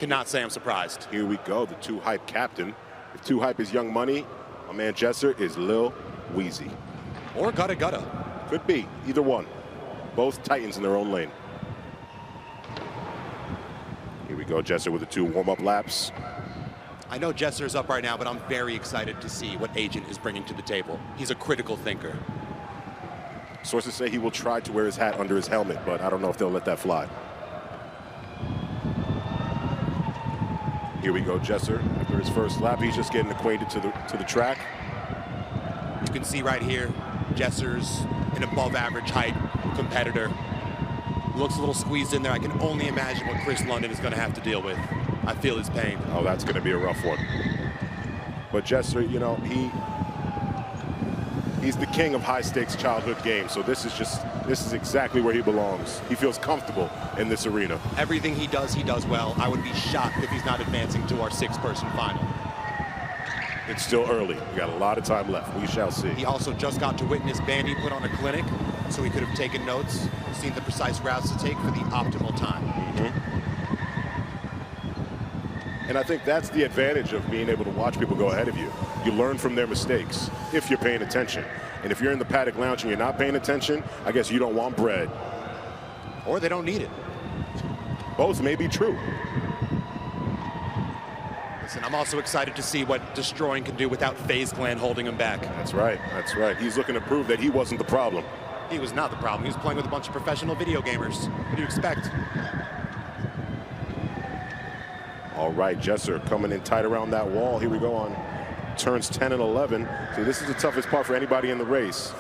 Cannot say I'm surprised. Here we go, the Too Hype captain. If Too Hype is Young Money, my man Jesser is Lil Weezy. Or Gutta Gutta. Could be, either one. Both titans in their own lane. Here we go, Jesser with the 2 warm-up laps. I know Jesser's up right now, but I'm very excited to see what Agent is bringing to the table. He's a critical thinker. Sources say he will try to wear his hat under his helmet, but I don't know if they'll let that fly. Here we go, Jesser. After his first lap, he's just getting acquainted to the track. You can see right here, Jesser's an above-average height competitor. Looks a little squeezed in there. I can only imagine what Chris London is going to have to deal with. I feel his pain. Oh, that's going to be a rough one. But Jesser, you know, he's the king of high-stakes childhood games. So this is exactly where he belongs. He feels comfortable in this arena. Everything he does well. I would be shocked if he's not advancing to our 6-person final. It's still early. We got a lot of time left. We shall see. He also just got to witness Bandy put on a clinic, so he could have taken notes, seen the precise routes to take for the optimal time. And I think that's the advantage of being able to watch people go ahead of you. You learn from their mistakes if you're paying attention. And if you're in the paddock lounge and you're not paying attention, I guess you don't want bread. Or they don't need it. Both may be true. Listen, I'm also excited to see what Destroying can do without FaZe Clan holding him back. That's right, that's right. He's looking to prove that he wasn't the problem. He was not the problem. He was playing with a bunch of professional video gamers. What do you expect? All right, Jesser coming in tight around that wall. Here we go on turns 10 and 11. So this is the toughest part for anybody in the race.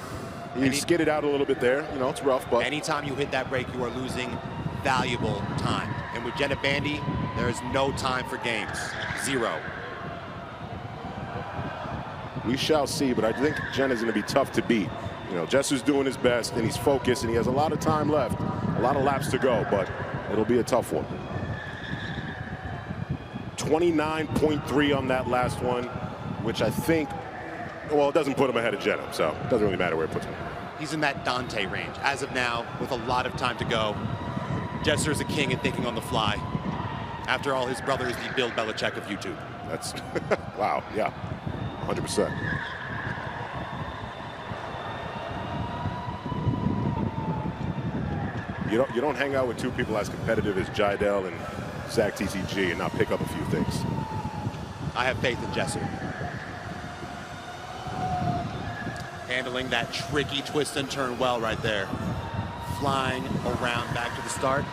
He skidded out a little bit there. You know, it's rough, but anytime you hit that brake, you are losing valuable time. And with Jenna Bandy, there is no time for games. 0. We shall see, but I think Jenna's going to be tough to beat. You know, Jesser's doing his best, and he's focused, and he has a lot of time left, a lot of laps to go, but it'll be a tough one. 29.3 on that last one, which I think, well, it doesn't put him ahead of Jenna, so it doesn't really matter where it puts him. He's in that Dante range. As of now, with a lot of time to go, Jesser is a king at thinking on the fly. After all, his brother is the Bill Belichick of YouTube. That's, wow, yeah, 100%. You don't hang out with 2 people as competitive as Jidel and Zach TCG and not pick up a few things. I have faith in Jesser. Handling that tricky twist and turn well right there. Flying around back to the start.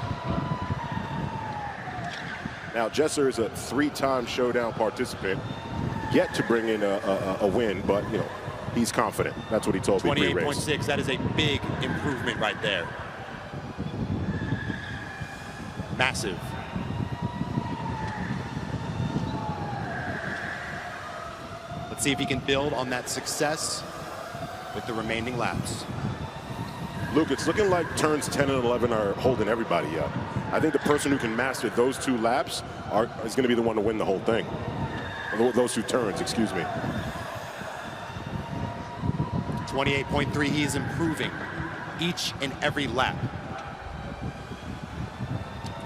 Now, Jesser is a 3-time Showdown participant. Yet to bring in a win, but, you know, he's confident. That's what he told me pre-race. 28.6, that is a big improvement right there. Massive. Let's see if he can build on that success with the remaining laps. Luke, it's looking like turns 10 and 11 are holding everybody up. I think the person who can master those 2 laps is going to be the one to win the whole thing. Those 2 turns, excuse me. 28.3, he is improving each and every lap.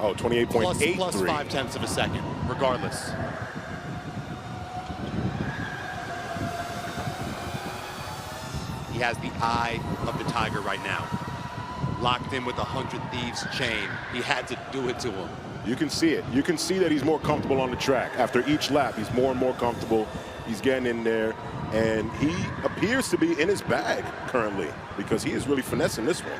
Oh, 28.83. Plus 0.5 of a second, regardless. He has the eye of the tiger right now. Locked in with a 100 Thieves chain. He had to do it to him. You can see it. You can see that he's more comfortable on the track. After each lap, he's more and more comfortable. He's getting in there, and he appears to be in his bag currently because he is really finessing this one.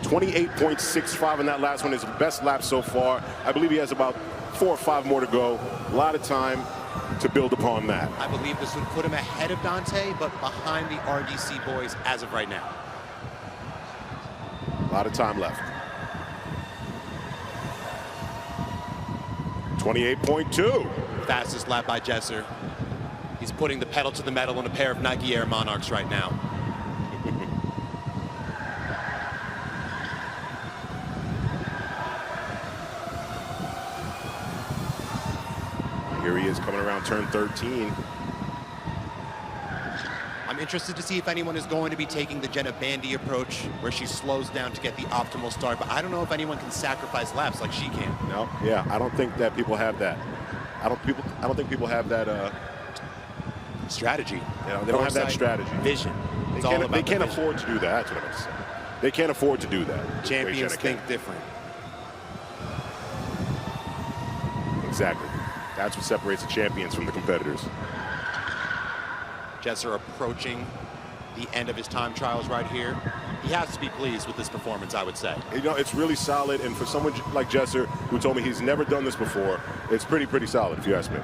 28.65 in that last one is the best lap so far. I believe he has about 4 or 5 more to go. A lot of time to build upon that. I believe this would put him ahead of Dante, but behind the RDC boys as of right now. A lot of time left. 28.2. Fastest lap by Jesser. He's putting the pedal to the metal on a pair of Nike Air Monarchs right now. Here he is coming around turn 13. I'm interested to see if anyone is going to be taking the Jenna Bandy approach, where she slows down to get the optimal start. But I don't know if anyone can sacrifice laps like she can. No, yeah, I don't think that people have that. I don't think people have that strategy. They don't have that strategy. Vision. They can't afford to do that. That's what I meant to say. They can't afford to do that. Champions think different. Exactly. That's what separates the champions from the competitors. Jesser approaching the end of his time trials right here. He has to be pleased with this performance, I would say. You know, it's really solid, and for someone like Jesser, who told me he's never done this before, it's pretty solid, if you ask me.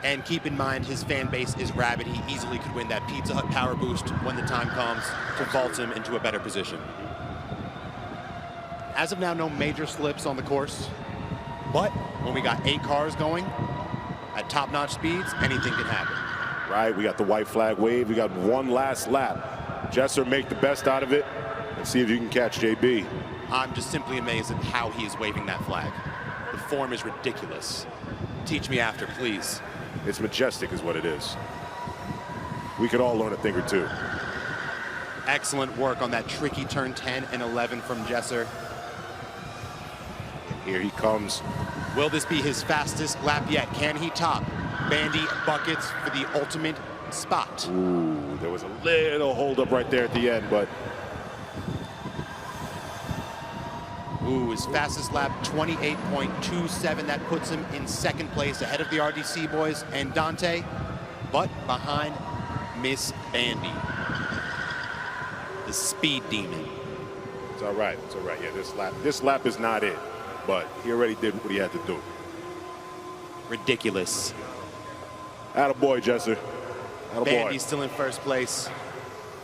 And keep in mind, his fan base is rabid. He easily could win that Pizza Hut power boost when the time comes to vault him into a better position. As of now, no major slips on the course, but when we got 8 cars going at top-notch speeds, anything can happen. Right, we got the white flag wave. We got one last lap. Jesser, make the best out of it and see if you can catch JB. I'm just simply amazed at how he is waving that flag. The form is ridiculous. Teach me after, please. It's majestic is what it is. We could all learn a thing or two. Excellent work on that tricky turn 10 and 11 from Jesser. And here he comes. Will this be his fastest lap yet? Can he top Bandy buckets for the ultimate spot? Ooh, there was a little holdup right there at the end, but... Ooh, his fastest lap, 28.27. That puts him in second place, ahead of the RDC boys and Dante, but behind Miss Bandy, the speed demon. It's all right. It's all right. Yeah, this lap is not it, but he already did what he had to do. Ridiculous. Attaboy, Jesser. Attaboy. Bandy's still in first place.